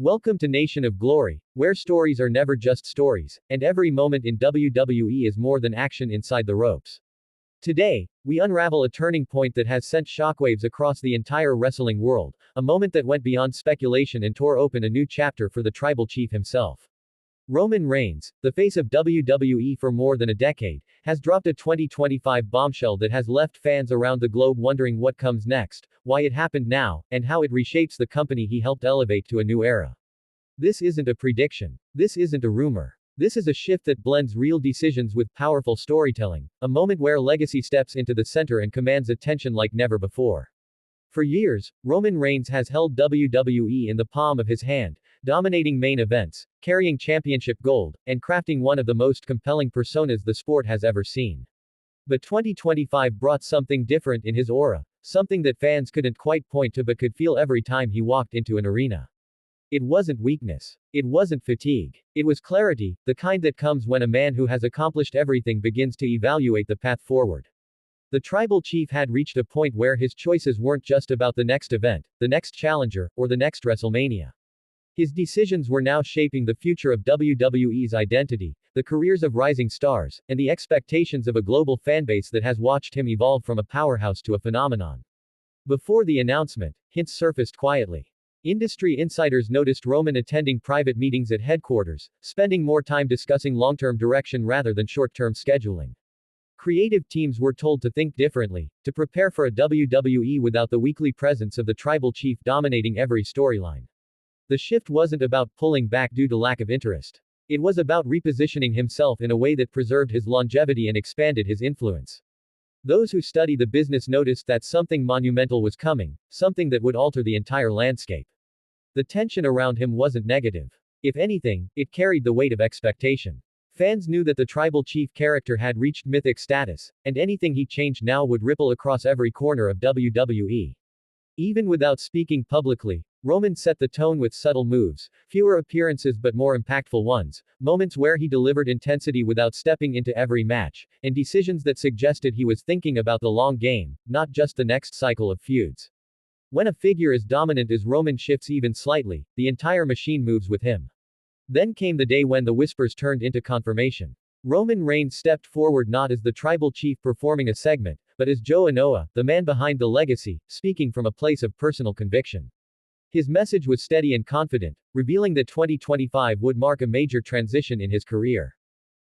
Welcome to Nation of Glory, where stories are never just stories, and every moment in WWE is more than action inside the ropes. Today, we unravel a turning point that has sent shockwaves across the entire wrestling world, a moment that went beyond speculation and tore open a new chapter for the tribal chief himself. Roman Reigns, the face of WWE for more than a decade, has dropped a 2025 bombshell that has left fans around the globe wondering what comes next, why it happened now, and how it reshapes the company he helped elevate to a new era. This isn't a prediction. This isn't a rumor. This is a shift that blends real decisions with powerful storytelling, a moment where legacy steps into the center and commands attention like never before. For years, Roman Reigns has held WWE in the palm of his hand, dominating main events, carrying championship gold, and crafting one of the most compelling personas the sport has ever seen. But 2025 brought something different in his aura, something that fans couldn't quite point to but could feel every time he walked into an arena. It wasn't weakness. It wasn't fatigue. It was clarity, the kind that comes when a man who has accomplished everything begins to evaluate the path forward. The tribal chief had reached a point where his choices weren't just about the next event, the next challenger, or the next WrestleMania. His decisions were now shaping the future of WWE's identity, the careers of rising stars, and the expectations of a global fanbase that has watched him evolve from a powerhouse to a phenomenon. Before the announcement, hints surfaced quietly. Industry insiders noticed Roman attending private meetings at headquarters, spending more time discussing long-term direction rather than short-term scheduling. Creative teams were told to think differently, to prepare for a WWE without the weekly presence of the tribal chief dominating every storyline. The shift wasn't about pulling back due to lack of interest. It was about repositioning himself in a way that preserved his longevity and expanded his influence. Those who study the business noticed that something monumental was coming, something that would alter the entire landscape. The tension around him wasn't negative. If anything, it carried the weight of expectation. Fans knew that the tribal chief character had reached mythic status, and anything he changed now would ripple across every corner of WWE. Even without speaking publicly, Roman set the tone with subtle moves, fewer appearances but more impactful ones, moments where he delivered intensity without stepping into every match, and decisions that suggested he was thinking about the long game, not just the next cycle of feuds. When a figure as dominant as Roman shifts even slightly, the entire machine moves with him. Then came the day when the whispers turned into confirmation. Roman Reigns stepped forward not as the tribal chief performing a segment, but as Joe Anoa'i, the man behind the legacy, speaking from a place of personal conviction. His message was steady and confident, revealing that 2025 would mark a major transition in his career.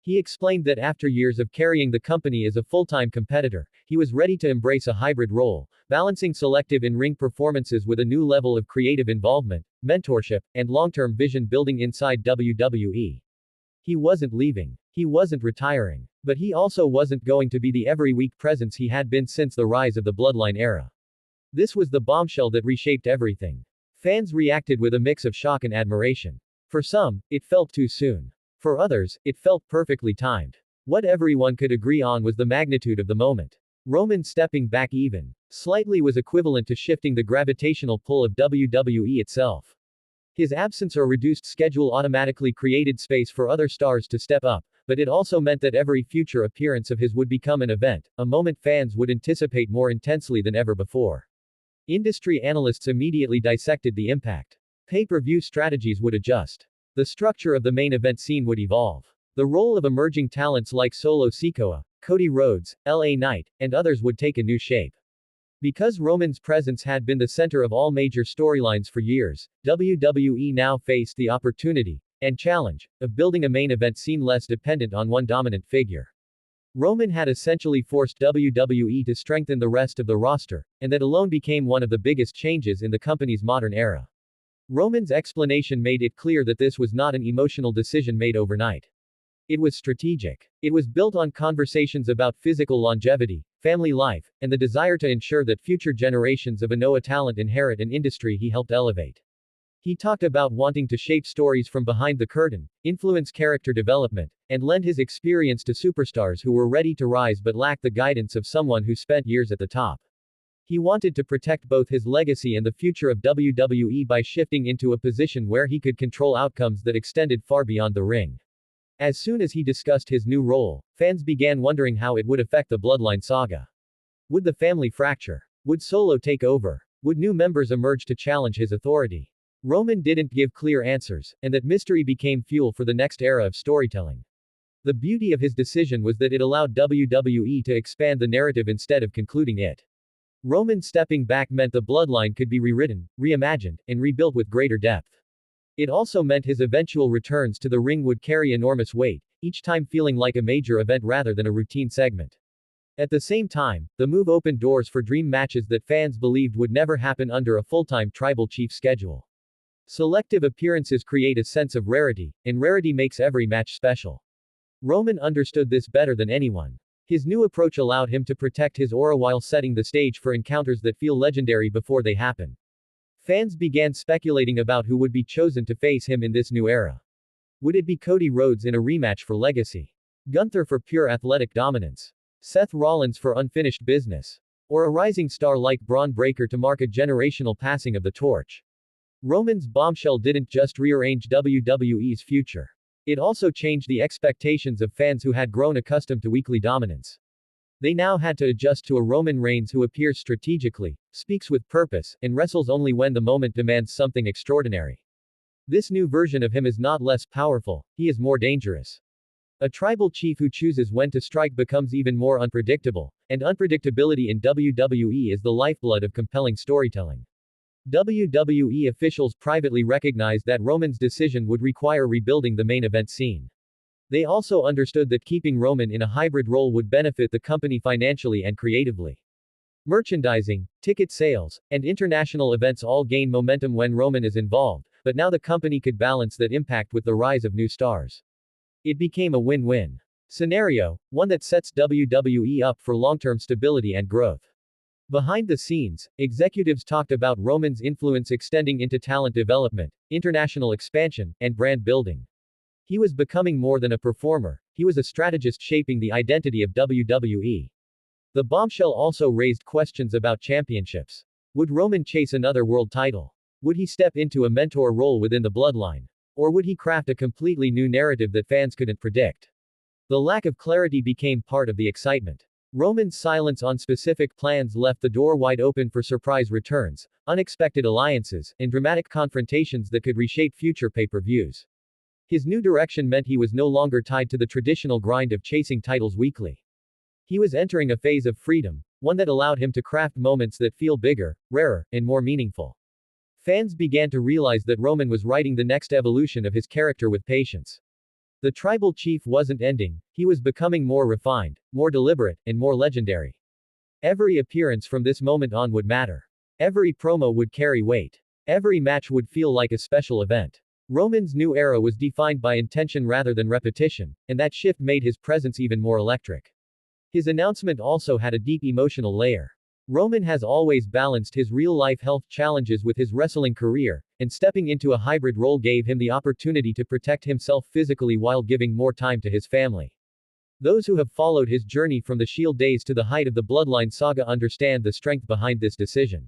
He explained that after years of carrying the company as a full-time competitor, he was ready to embrace a hybrid role, balancing selective in-ring performances with a new level of creative involvement, mentorship, and long-term vision building inside WWE. He wasn't leaving. He wasn't retiring. But he also wasn't going to be the every-week presence he had been since the rise of the Bloodline era. This was the bombshell that reshaped everything. Fans reacted with a mix of shock and admiration. For some, it felt too soon. For others, it felt perfectly timed. What everyone could agree on was the magnitude of the moment. Roman stepping back even slightly was equivalent to shifting the gravitational pull of WWE itself. His absence or reduced schedule automatically created space for other stars to step up, but it also meant that every future appearance of his would become an event, a moment fans would anticipate more intensely than ever before. Industry analysts immediately dissected the impact. Pay-per-view strategies would adjust. The structure of the main event scene would evolve. The role of emerging talents like Solo Sikoa, Cody Rhodes, LA Knight, and others would take a new shape. Because Roman's presence had been the center of all major storylines for years, WWE now faced the opportunity and challenge of building a main event scene less dependent on one dominant figure. Roman had essentially forced WWE to strengthen the rest of the roster, and that alone became one of the biggest changes in the company's modern era. Roman's explanation made it clear that this was not an emotional decision made overnight. It was strategic. It was built on conversations about physical longevity, family life, and the desire to ensure that future generations of Anoa'i talent inherit an industry he helped elevate. He talked about wanting to shape stories from behind the curtain, influence character development, and lend his experience to superstars who were ready to rise but lacked the guidance of someone who spent years at the top. He wanted to protect both his legacy and the future of WWE by shifting into a position where he could control outcomes that extended far beyond the ring. As soon as he discussed his new role, fans began wondering how it would affect the Bloodline saga. Would the family fracture? Would Solo take over? Would new members emerge to challenge his authority? Roman didn't give clear answers, and that mystery became fuel for the next era of storytelling. The beauty of his decision was that it allowed WWE to expand the narrative instead of concluding it. Roman stepping back meant the bloodline could be rewritten, reimagined, and rebuilt with greater depth. It also meant his eventual returns to the ring would carry enormous weight, each time feeling like a major event rather than a routine segment. At the same time, the move opened doors for dream matches that fans believed would never happen under a full-time tribal chief schedule. Selective appearances create a sense of rarity, and rarity makes every match special. Roman understood this better than anyone. His new approach allowed him to protect his aura while setting the stage for encounters that feel legendary before they happen. Fans began speculating about who would be chosen to face him in this new era. Would it be Cody Rhodes in a rematch for legacy? Gunther for pure athletic dominance? Seth Rollins for unfinished business? Or a rising star like Braun Breaker to mark a generational passing of the torch? Roman's bombshell didn't just rearrange WWE's future. It also changed the expectations of fans who had grown accustomed to weekly dominance. They now had to adjust to a Roman Reigns who appears strategically, speaks with purpose, and wrestles only when the moment demands something extraordinary. This new version of him is not less powerful, he is more dangerous. A tribal chief who chooses when to strike becomes even more unpredictable, and unpredictability in WWE is the lifeblood of compelling storytelling. WWE officials privately recognized that Roman's decision would require rebuilding the main event scene. They also understood that keeping Roman in a hybrid role would benefit the company financially and creatively. Merchandising, ticket sales, and international events all gain momentum when Roman is involved, but now the company could balance that impact with the rise of new stars. It became a win-win scenario, one that sets WWE up for long-term stability and growth. Behind the scenes, executives talked about Roman's influence extending into talent development, international expansion, and brand building. He was becoming more than a performer, he was a strategist shaping the identity of WWE. The bombshell also raised questions about championships. Would Roman chase another world title? Would he step into a mentor role within the bloodline? Or would he craft a completely new narrative that fans couldn't predict? The lack of clarity became part of the excitement. Roman's silence on specific plans left the door wide open for surprise returns, unexpected alliances, and dramatic confrontations that could reshape future pay-per-views. His new direction meant he was no longer tied to the traditional grind of chasing titles weekly. He was entering a phase of freedom, one that allowed him to craft moments that feel bigger, rarer, and more meaningful. Fans began to realize that Roman was writing the next evolution of his character with patience. The tribal chief wasn't ending, he was becoming more refined, more deliberate, and more legendary. Every appearance from this moment on would matter. Every promo would carry weight. Every match would feel like a special event. Roman's new era was defined by intention rather than repetition, and that shift made his presence even more electric. His announcement also had a deep emotional layer. Roman has always balanced his real-life health challenges with his wrestling career, and stepping into a hybrid role gave him the opportunity to protect himself physically while giving more time to his family. Those who have followed his journey from the Shield days to the height of the Bloodline saga understand the strength behind this decision.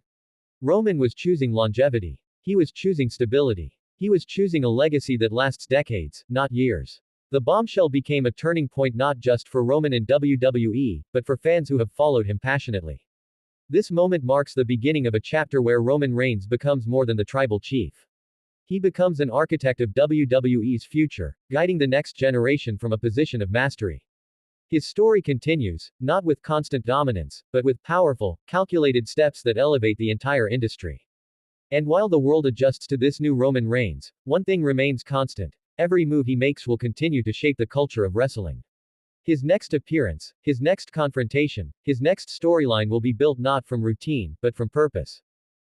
Roman was choosing longevity. He was choosing stability. He was choosing a legacy that lasts decades, not years. The bombshell became a turning point not just for Roman and WWE, but for fans who have followed him passionately. This moment marks the beginning of a chapter where Roman Reigns becomes more than the tribal chief. He becomes an architect of WWE's future, guiding the next generation from a position of mastery. His story continues, not with constant dominance, but with powerful, calculated steps that elevate the entire industry. And while the world adjusts to this new Roman Reigns, one thing remains constant. Every move he makes will continue to shape the culture of wrestling. His next appearance, his next confrontation, his next storyline will be built not from routine, but from purpose.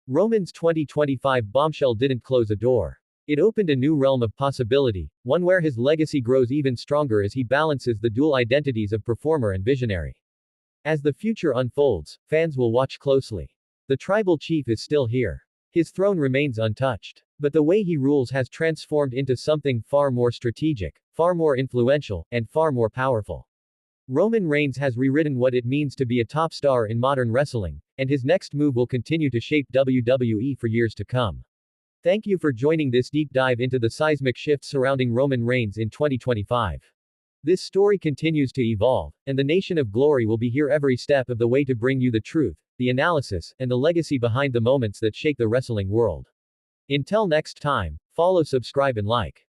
Roman's 2025 bombshell didn't close a door. It opened a new realm of possibility, one where his legacy grows even stronger as he balances the dual identities of performer and visionary. As the future unfolds, fans will watch closely. The tribal chief is still here. His throne remains untouched. But the way he rules has transformed into something far more strategic, far more influential, and far more powerful. Roman Reigns has rewritten what it means to be a top star in modern wrestling, and his next move will continue to shape WWE for years to come. Thank you for joining this deep dive into the seismic shifts surrounding Roman Reigns in 2025. This story continues to evolve, and the Nation of Glory will be here every step of the way to bring you the truth, the analysis, and the legacy behind the moments that shake the wrestling world. Until next time, follow, subscribe, and like.